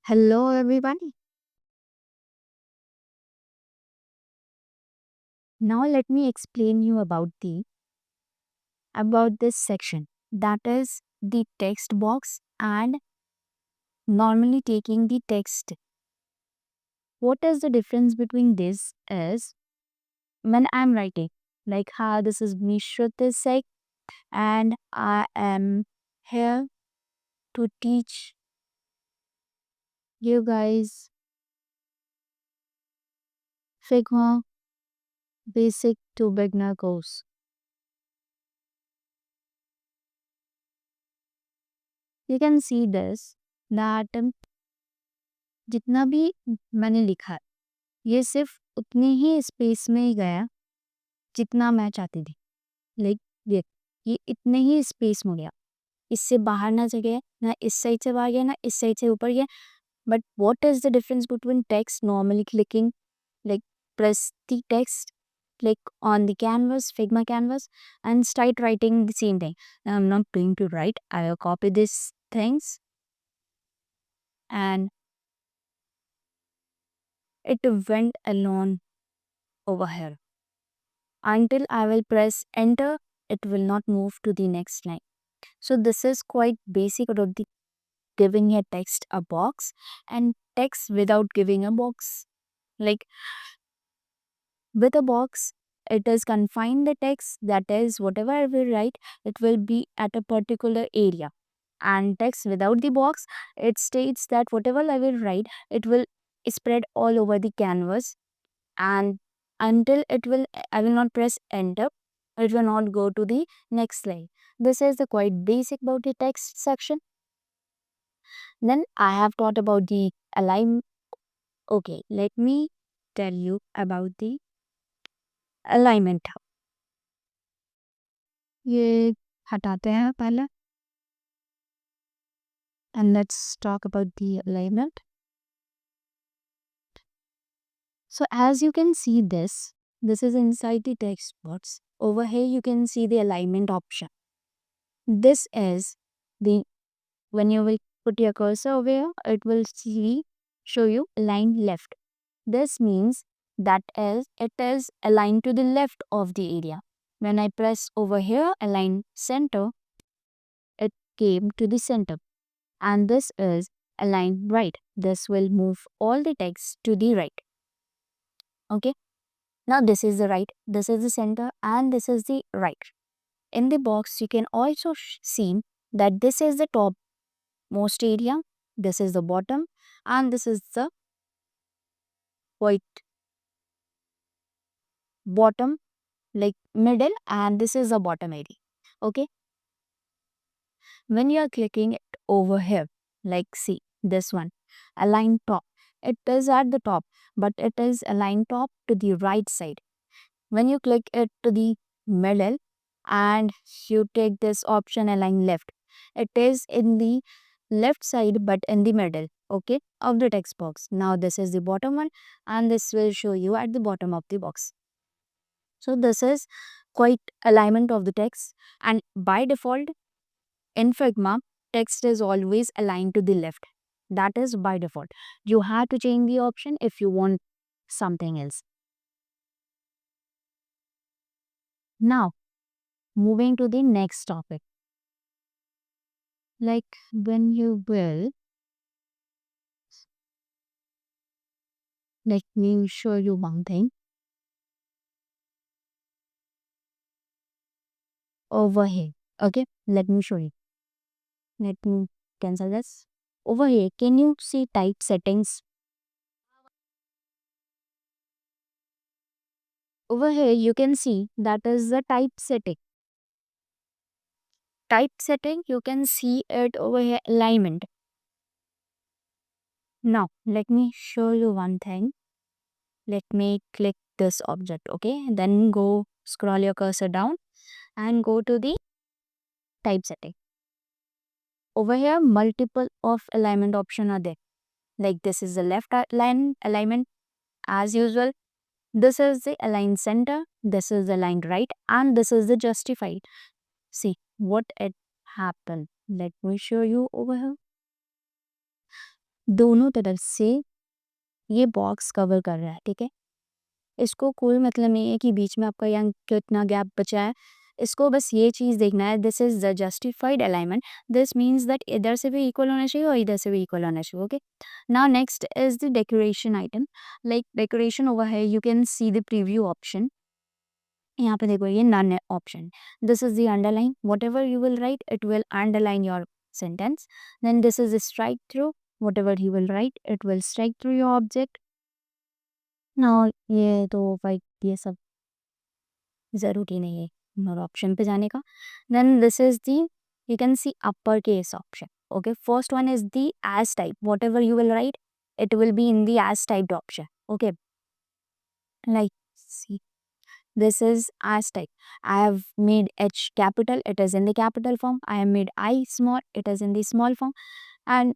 Hello everybody. Now let me explain you about this section, that is the text box and normally taking the text. What is the difference between this is when I'm writing like hi, this is me Shruti Sek and I am here to teach you guys Figma basic to beginner course. You can see this that जितना भी मैंने लिखा है ये सिर्फ उतने ही space में ही गया जितना मैं चाहती थी। लाइक ये इतने ही स्पेस में गया, इससे बाहर ना गया, ना इस साइड से बाहर गया, ना इस साइड से ऊपर गया। But what is the difference between text normally clicking like press the text, click on the canvas, Figma canvas, and start writing the same thing. Now I'm not going to write, I will copy these things and it went alone over here. Until I will press enter, it will not move to the next line. So this is quite basic about the giving a text a box and text without giving a box. Like with a box, it is confined the text, that is whatever I will write, it will be at a particular area. And text without the box, it states that whatever I will write, it will spread all over the canvas and until it will I will not press enter, it will not go to the next slide. This is the quite basic about the text section. Then I have taught about the align. Okay, let me tell you about the alignment. ये हटाते हैं पहले and let's talk about the alignment. So as you can see this is inside the text box. Over here you can see the alignment option. This is the when you will put your cursor over here, it will show you align left. This means that is it is aligned to the left of the area. When I press over here align center, it came to the center. And this is align right. This will move all the text to the right. Okay. Now this is the right, this is the center, and this is the right. In the box, you can also see that this is the top most area, this is the bottom, and this is the white bottom like middle, and this is the bottom area. Okay. When you are clicking it over here, like see this one, align top, it is at the top, but it is aligned top to the right side. When you click it to the middle and you take this option align left, it is in the left side but in the middle, okay, of the text box. Now this is the bottom one and this will show you at the bottom of the box. So this is quite alignment of the text, and by default in Figma text is always aligned to the left. That is by default. You have to change the option if you want something else. Now moving to the next topic. Like when you will, let me show you one thing. Over here, okay, let me show you. Let me cancel this. Over here, can you see type settings? Over here, you can see that is the type setting. Type setting, you can see it over here, alignment. Now, let me show you one thing. Let me click this object, okay? Then go scroll your cursor down and go to the type setting. Over here, multiple of alignment option are there. Like this is the left line alignment as usual. This is the align center, this is the aligned right, and this is the justified. See what it happened. Let me show you over here. दोनों तरफ से ये box cover कर रहा है, ठीक है। इसको कोई मतलब नहीं है कि बीच में आपका यहाँ कितना गैप बचा है, इसको बस ये चीज़ देखना है, this is the justified alignment, this means that इधर से भी इक्वल होना चाहिए और इधर से भी इक्वल होना चाहिए। Okay, now next is the decoration item, like decoration over है, you can see the preview option. यहाँ पे देखो ये नन है option, this is the underline, whatever you will write it will underline your sentence, then this is strike through, whatever you will write it will strike through your object. ना ये तो भाई ये सब ज़रूरी नहीं है और ऑप्शन पे जाने का। Then this is the, you can see upper case option. Okay, first one is the as type, whatever you will write it will be in the as typed option. Okay, like see this is as type. I have made H capital, it is in the capital form. I have made I small, it is in the small form. And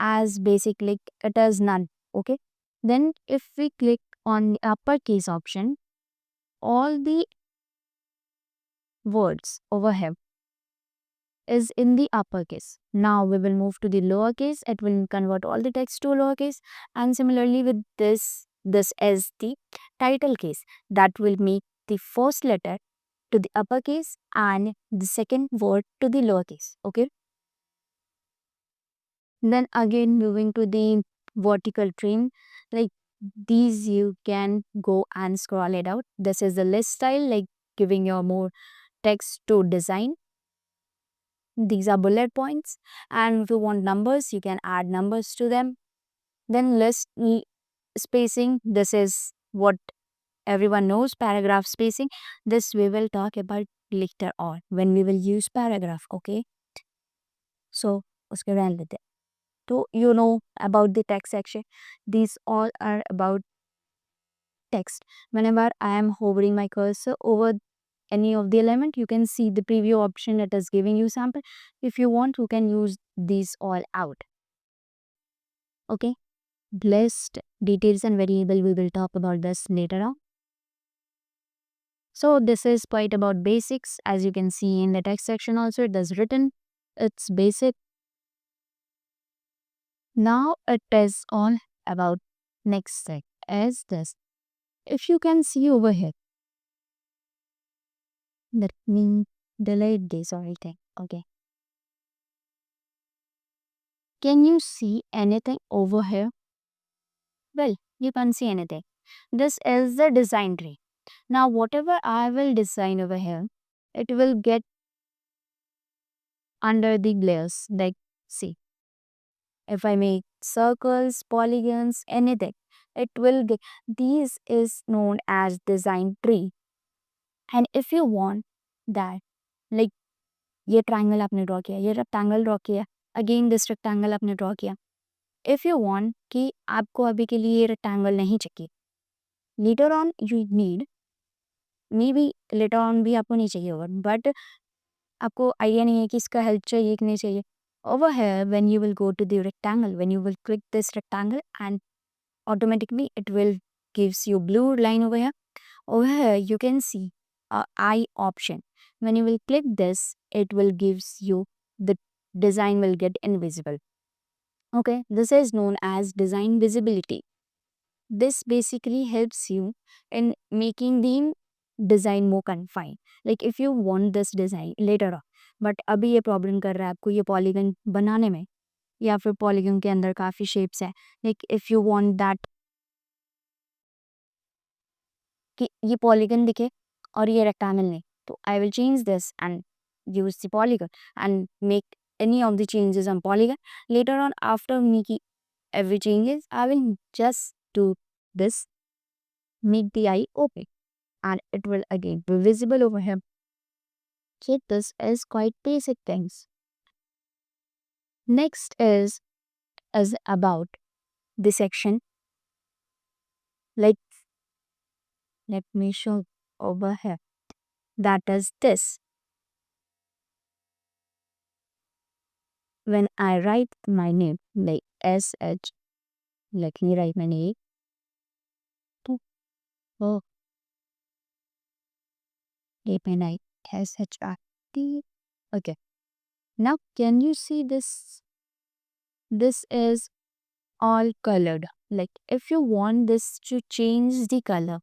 as basic, like it is none. Okay, then if we click on the uppercase option, all the words over here is in the uppercase. Now we will move to the lowercase, it will convert all the text to lowercase. And similarly with this is the title case, that will make the first letter to the uppercase and the second word to the lowercase. Okay, then again moving to the vertical trim, like these you can go and scroll it out. This is the list style, like giving your more text to design. These are bullet points, and if you want numbers you can add numbers to them. Then list spacing, this is what everyone knows, paragraph spacing. This we will talk about later on when we will use paragraph. Okay, so uske रहने देते हैं. So you know about the text section, these all are about text. Whenever I am hovering my cursor over any of the element, you can see the preview option that is giving you sample. If you want, you can use these all out. Okay, list details and variable, we will talk about this later on. So this is quite about basics. As you can see in the text section also, it is written, it's basic. Now it is all about next step is this. If you can see over here, let me delete this everything. Okay, can you see anything over here? Well, you can't see anything. This is the design tree. Now whatever I will design over here, it will get under the layers. Like see, if I make circles, polygons, anything, it will get, these is known as design tree. And if you want that, like ये triangle आपने draw किया, ये rectangle draw किया, again this rectangle आपने draw किया. If you want कि आपको अभी के लिए ये रेक्टेंगल नहीं चाहिए, later on you need, may be later on भी आपको नहीं चाहिए होगा, बट आपको आइडिया नहीं है कि इसका हेल्प चाहिए कि नहीं चाहिए. Over here, when you will go to the rectangle, when you will click this rectangle, and automatically it will gives you blue line over here. Over here, you can see a eye option. When you will click this, it will gives you the design will get invisible. Okay, this is known as design visibility. This basically helps you in making the design more confined. Like if you want this design later on, but अभी ये problem कर रहा है आपको ये polygon बनाने में, या फिर पॉलीगन के अंदर काफ़ी शेप्स है, like if you want that कि ये पॉलीगन दिखे और ये रेक्टेंगल नहीं, तो I will change this and use the polygon and make any of the changes on polygon. Later on, after making every changes, I will just do this, make the eye open, and it will again be visible over here. So this is quite basic things. Next is about the section, like let me show over here, that is this. When I write my name like SH, let me write my name. Oh, let me write SHRT. Okay. Now can you see this? This is all colored. Like if you want this to change the color,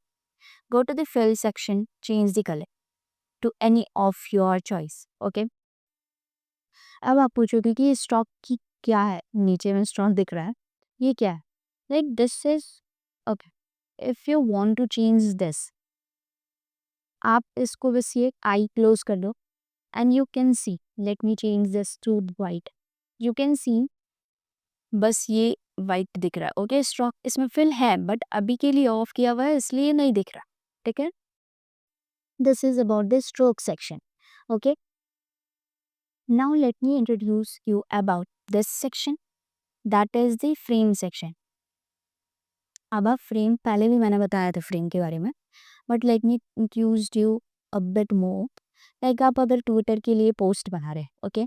go to the fill section, change the color to any of your choice. Okay. अब आप पूछोगे कि ये stock की क्या है, नीचे में स्टॉक दिख रहा है, ये क्या है? Like this is okay, if you want to change this, आप इसको बस ये आई क्लोज कर दो and you can see, let me change this to white, you can see बस ये वाइट दिख रहा है। ओके, स्ट्रोक इसमें फिल है बट अभी के लिए ऑफ किया हुआ है इसलिए नहीं दिख रहा। ठीक है, this is about the stroke section. Okay, now let me introduce you about this section, that is the frame section. अब आप फ्रेम, पहले भी मैंने बताया था फ्रेम के बारे में, but let me introduce you a bit more. Like आप अगर ट्विटर के लिए पोस्ट बना रहे हैं, ओके,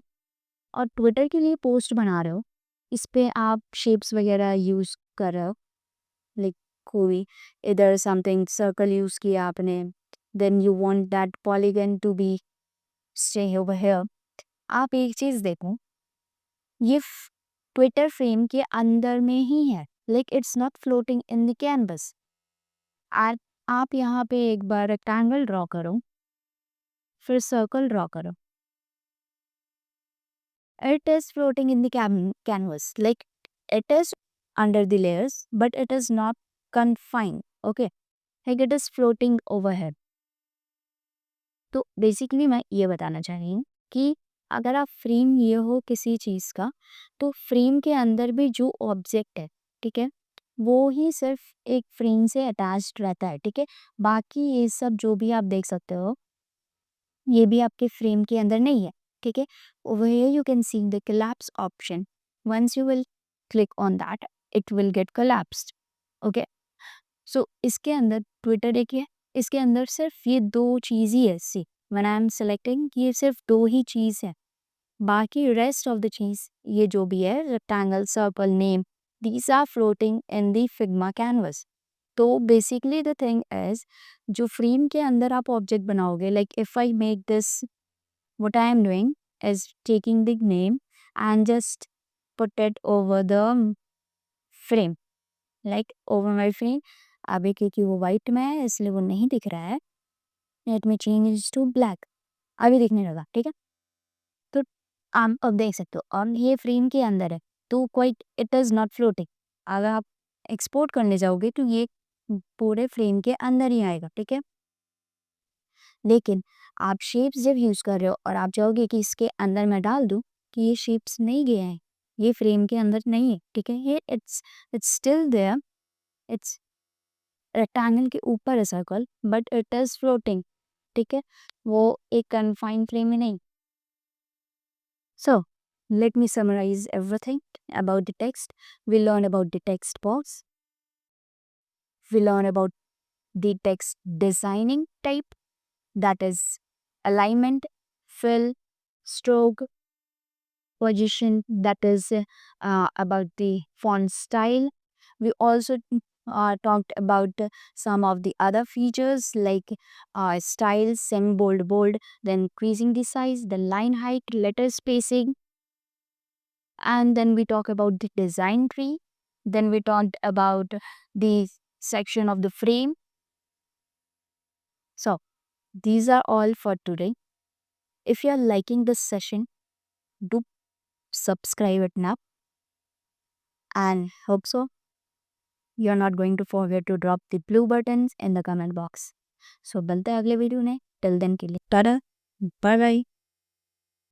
और ट्विटर के लिए पोस्ट बना रहे हो, इस पे आप शेप्स वगैरह यूज़ कर रहे हो, लाइक कोई इधर समथिंग सर्कल यूज़ किया आपने, then you want that polygon to be stay over here. आप एक चीज़ देखो, ये ट्विटर फ्रेम के अंदर में ही है, like it's not floating in the canvas. आप यहाँ पे एक बार रेक्टेंगल ड्रॉ करो, फिर सर्कल ड्रॉ करो, it is floating in the canvas, like it is under the layers but it is not confined. Okay, like it is floating overhead. तो basically मैं ये बताना चाह रही हूँ कि अगर आप फ्रेम ये हो किसी चीज़ का, तो फ्रेम के अंदर भी जो ऑब्जेक्ट है, ठीक है, वो ही सिर्फ एक फ्रेम से अटैच्ड रहता है। ठीक है, बाकी ये सब जो भी आप देख सकते हो, ये भी आपके फ्रेम के अंदर नहीं है। ठीक है, over here you can see the collapse option. Once you will click on that, it will get collapsed. Okay, so इसके अंदर ट्विटर एक है, इसके अंदर सिर्फ ये दो चीज़ ही है। सी when I am selecting, ये सिर्फ दो ही चीज़ है, बाकी रेस्ट ऑफ द चीज़ ये जो भी है, rectangle, circle, name, these are floating in the Figma canvas. तो बेसिकली द थिंग इज, जो फ्रेम के अंदर आप ऑब्जेक्ट बनाओगे, like if I make this, what I am doing is taking the name and just put it over the frame, like over my frame. अभी क्योंकि वो white में है इसलिए वो नहीं दिख रहा है, let me change to black, अभी दिखने लगा। ठीक है, तो आप अब देख सकते हो, और ये फ्रेम के अंदर है तो quite it is not floating. अगर आप एक्सपोर्ट करने जाओगे तो ये पूरे फ्रेम के अंदर ही आएगा। ठीक है, लेकिन आप शेप्स जब यूज़ कर रहे हो और आप चाहोगे कि इसके अंदर मैं डाल दूँ, कि ये शेप्स नहीं गए हैं, ये फ्रेम के अंदर नहीं है। ठीक है, ये it's still there, it's rectangle के ऊपर है circle but it is floating. ठीक है, वो एक कन्फाइंड फ्रेम में नहीं। So let me summarise everything about the text. We learn about the text box, we learn about the text designing type, that is alignment, fill, stroke, position, that is about the font style. We also talked about some of the other features like style, semi bold, bold, then increasing the size, the line height, letter spacing, and then we talk about the design tree. Then we talked about the section of the frame. So these are all for today. If you are liking this session, do subscribe it now, and hope so you're not going to forget to drop the blue buttons in the comment box. So मिलते हैं अगले video में, till then के लिए Tata, bye bye.